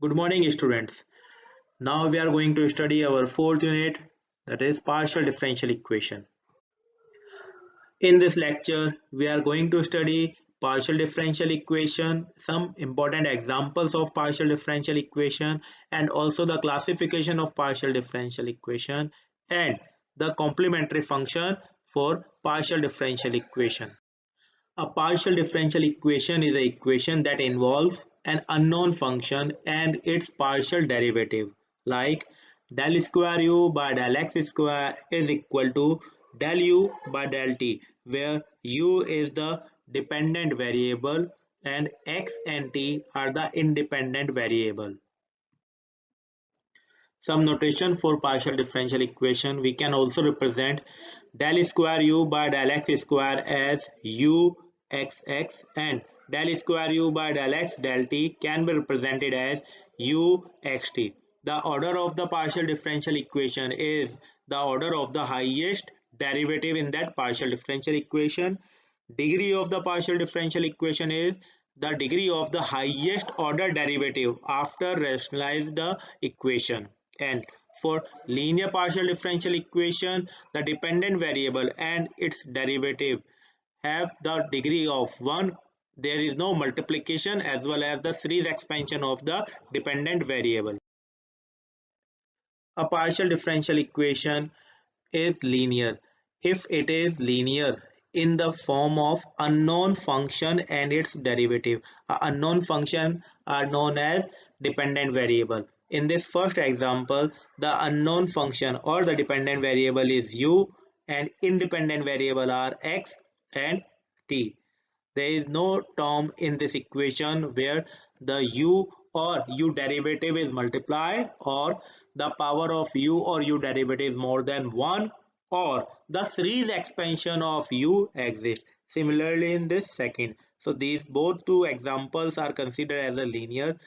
Good morning, students. Now we are going to study our fourth unit, that is partial differential equation. In this lecture, we are going to study partial differential equation, some important examples of partial differential equation, and also the classification of partial differential equation and the complementary function for partial differential equation. A partial differential equation is an equation that involves an unknown function and its partial derivative, like del square u by del x square is equal to del u by del t, where u is the dependent variable and x and t are the independent variable. Some notation for partial differential equation: we can also represent del square u by del x square as u xx, and del square u by del x del t can be represented as u xt. The order of the partial differential equation is the order of the highest derivative in that partial differential equation. Degree of the partial differential equation is the degree of the highest order derivative after rationalize the equation. And for linear partial differential equation, the dependent variable and its derivative have the degree of 1. There is no multiplication as well as the series expansion of the dependent variable. A partial differential equation is linear if it is linear in the form of unknown function and its derivative. A unknown function are known as dependent variable. In this first example, the unknown function or the dependent variable is u and independent variable are x and t. There is no term in this equation where the u or u derivative is multiplied, or the power of u or u derivative is more than 1, or the series expansion of u exists. Similarly in this second. So these both two examples are considered as a linear.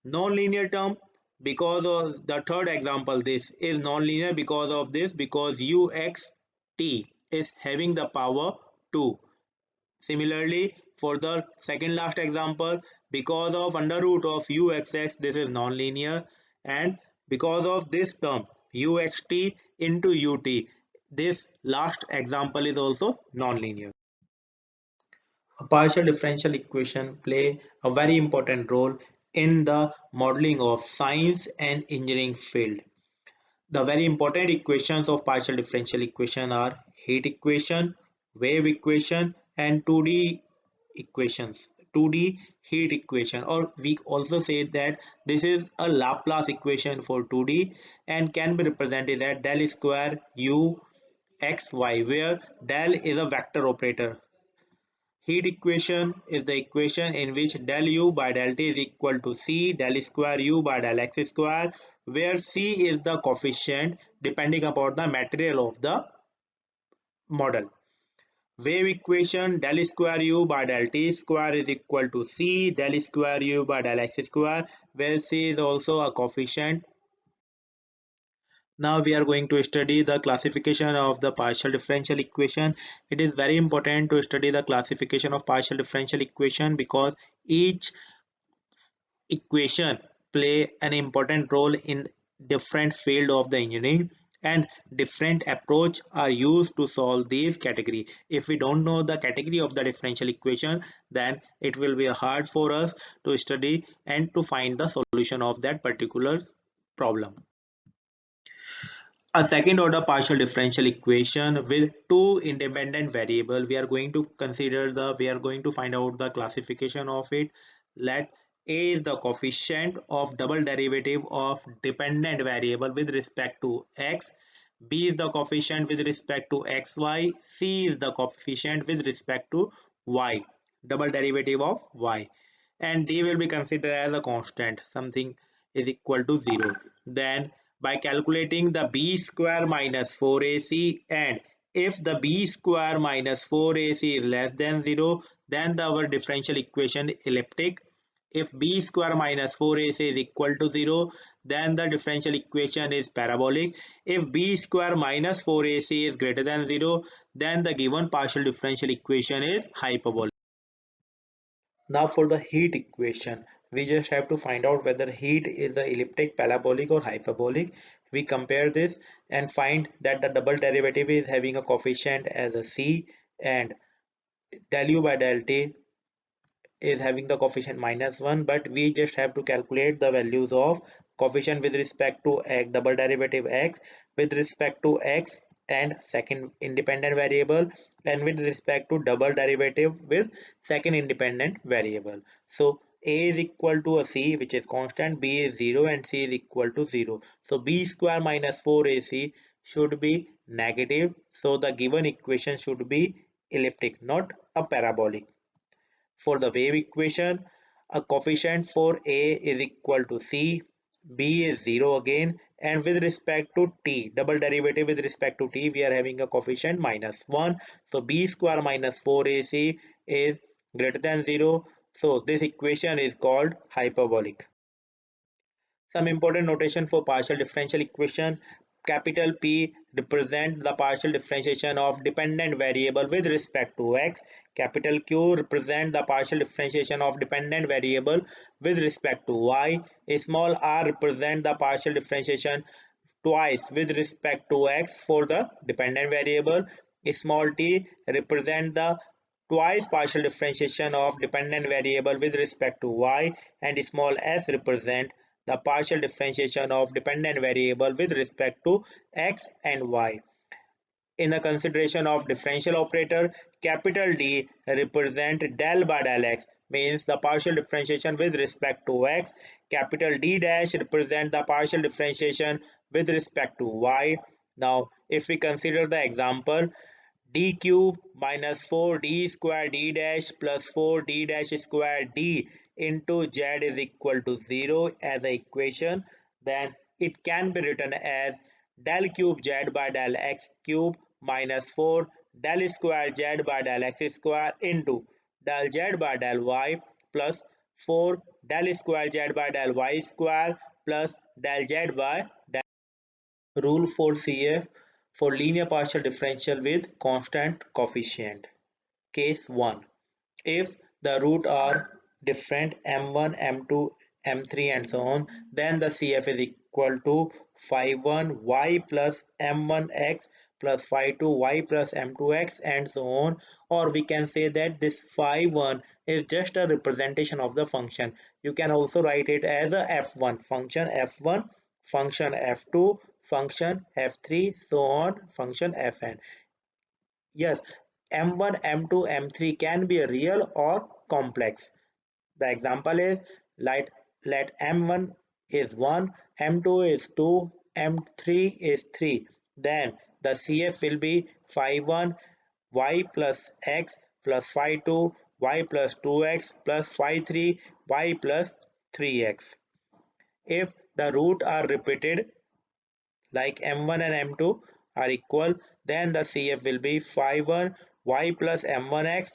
Non-linear term, because of the third example, this is non-linear because of this, because uxt is having the power 2. Similarly, for the second last example, because of under root of uxx, this is non-linear, and because of this term uxt into ut, this last example is also non-linear. A partial differential equation play a very important role in the modeling of science and engineering field. The very important equations of partial differential equation are heat equation, wave equation, and 2D equations. 2D heat equation, or we also say that this is a Laplace equation for 2D and can be represented as del square u x y, where del is a vector operator. Heat equation is the equation in which del u by del t is equal to c del square u by del x square, where c is the coefficient depending upon the material of the model. Wave equation: del square u by del t square is equal to c del square u by del x square, where c is also a coefficient. Now we are going to study the classification of the partial differential equation. It is very important to study the classification of partial differential equation because each equation play an important role in different field of the engineering, and different approach are used to solve these category. If we don't know the category of the differential equation, then it will be hard for us to study and to find the solution of that particular problem. A second order partial differential equation with two independent variable, we are going to find out the classification of it. Let a is the coefficient of double derivative of dependent variable with respect to x, b is the coefficient with respect to xy, c is the coefficient with respect to y, double derivative of y, and d will be considered as a constant, something is equal to 0. Then by calculating the b square minus 4ac, and if the b square minus 4ac is less than 0, then our differential equation is elliptic. If b square minus 4ac is equal to 0, then the differential equation is parabolic. If b square minus 4ac is greater than 0, then the given partial differential equation is hyperbolic. Now for the heat equation, we just have to find out whether heat is a elliptic, parabolic or hyperbolic. We compare this and find that the double derivative is having a coefficient as a c, and del u by del t is having the coefficient -1, but we just have to calculate the values of coefficient with respect to x, double derivative x, with respect to x and second independent variable, and with respect to double derivative with second independent variable. So a is equal to a c, which is constant, b is 0 and c is equal to 0. So b square minus 4ac should be negative. So the given equation should be elliptic, not a parabolic. For the wave equation, a coefficient for A is equal to C, B is 0 again, and with respect to t, double derivative with respect to t, we are having a coefficient -1. So B square minus 4AC is greater than 0. So this equation is called hyperbolic. Some important notation for partial differential equation. Capital P represent the partial differentiation of dependent variable with respect to x. Capital Q represent the partial differentiation of dependent variable with respect to y. A small r represent the partial differentiation twice with respect to x for the dependent variable. A small t represent the twice partial differentiation of dependent variable with respect to y, and small s represent the partial differentiation of dependent variable with respect to x and y. In the consideration of differential operator, capital D represent del by del x, means the partial differentiation with respect to x. Capital D dash represent the partial differentiation with respect to y. Now if we consider the example, d cube minus 4d square d dash plus 4d dash square d into z is equal to 0 as an equation, then it can be written as del cube z by del x cube minus 4 del square z by del x square into del z by del y plus 4 del square z by del y square plus del z by del. Rule for CF for linear partial differential with constant coefficient. Case 1. If the root are different m1, m2, m3 and so on, then the CF is equal to phi1 y plus m1x plus phi2 y plus m2x and so on. Or we can say that this phi1 is just a representation of the function. You can also write it as a f1, function f1, function f2, function f3, so on, function fn. Yes, M1, M2, M3 can be real or complex. The example is let M1 is 1, M2 is 2, M3 is 3. Then the CF will be phi1 y plus x plus phi2 y plus 2x plus phi3 y plus 3x. If the root are repeated like m1 and m2 are equal, then the CF will be phi1 y plus m1x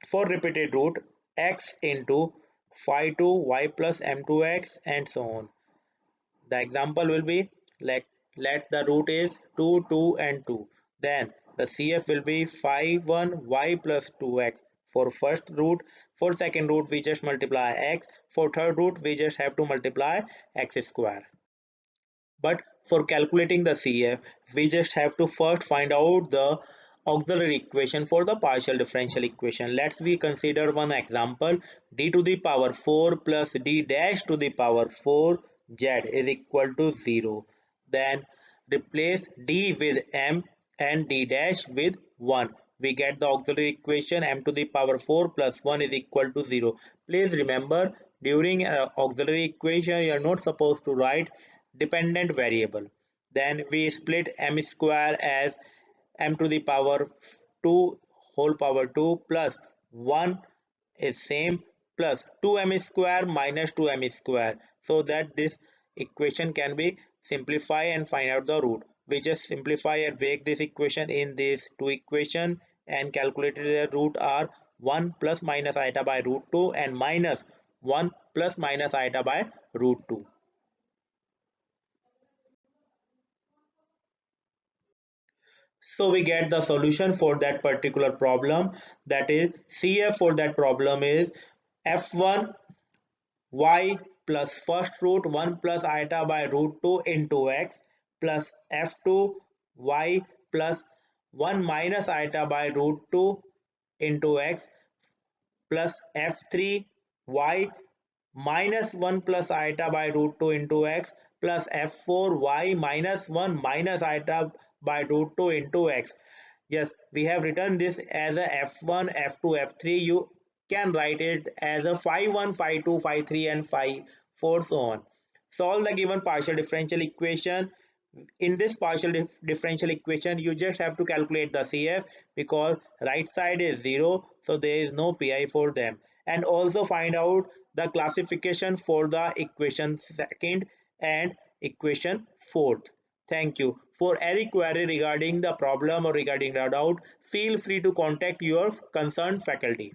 for repeated root x into phi2 y plus m2x and so on. The example will be like let the root is 2, 2 and 2. Then the CF will be phi1 y plus 2x for first root. For second root we just multiply x. For third root we just have to multiply x square. But for calculating the CF, we just have to first find out the auxiliary equation for the partial differential equation. Let's we consider one example. D to the power 4 plus D dash to the power 4 Z is equal to 0. Then replace D with M and D dash with 1. We get the auxiliary equation m to the power 4 plus 1 is equal to 0. Please remember, during auxiliary equation you are not supposed to write dependent variable. Then we split m square as m to the power 2 whole power 2 plus 1 is same plus 2m square minus 2m square, so that this equation can be simplified and find out the root. We just simplify and break this equation in these two equation and calculated the root are 1 plus minus iota by root 2 and minus 1 plus minus iota by root 2. So we get the solution for that particular problem, that is CF for that problem is f1 y plus first root 1 plus iota by root 2 into x plus f2 y plus 1 minus iota by root 2 into x plus f3 y minus 1 plus iota by root 2 into x plus f4 y minus 1 minus iota by root 2 into x. Yes, we have written this as a f1, f2, f3. You can write it as a phi 1, phi 2, phi 3 and phi 4 so on. Solve the given partial differential equation. In this partial differential equation, you just have to calculate the CF because right side is 0, so there is no PI for them. And also find out the classification for the equation second and equation fourth. Thank you. For any query regarding the problem or regarding the doubt, feel free to contact your concerned faculty.